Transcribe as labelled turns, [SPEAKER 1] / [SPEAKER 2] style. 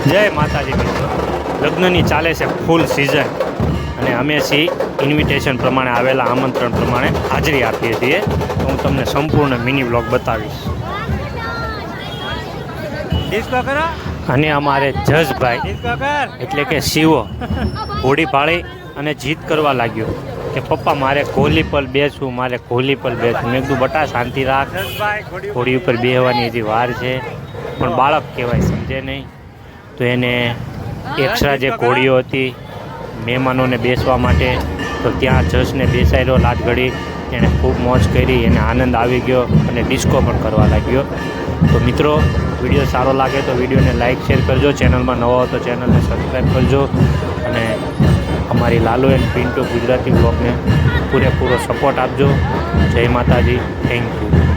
[SPEAKER 1] જય માતાજી મિત્રો, લગ્નની ચાલે છે ફૂલ સિઝન અને અમે છીએ ઇન્વિટેશન પ્રમાણે આવેલા આમંત્રણ પ્રમાણે હાજરી આપીએ છીએ. તો હું તમને સંપૂર્ણ મિની વ્લોગ બતાવીશ. અને અમારે જસભાઈ એટલે કે શિવો ઘોડી પાળી અને જીત કરવા લાગ્યો કે પપ્પા મારે ઘોલી પર બેસવું, મારે ઘોલી પર બેસવું. મેં કીધું બટા શાંતિ રાખ, ઘોડી ઉપર બેસવાની હજી વાર છે. પણ બાળક કહેવાય, સમજે નહીં. તો એને એક્સ્ટ્રા જે ઘોડીઓ હતી મહેમાનોને બેસવા માટે, તો ત્યાં જસને બેસાડ્યો લાટઘડી. એણે ખૂબ મોજ કરી, એને આનંદ આવી ગયો અને ડિસ્કો પણ કરવા લાગ્યો. તો મિત્રો, વિડીયો સારો લાગે તો વિડીયોને લાઇક શેર કરજો. ચેનલમાં નવા હો તો ચેનલને સબસ્ક્રાઈબ કરજો અને અમારી લાલુ એન્ડ પિન્ટુ ગુજરાતી બ્લોગને પૂરેપૂરો સપોર્ટ આપજો. જય માતાજી, થેન્ક યુ.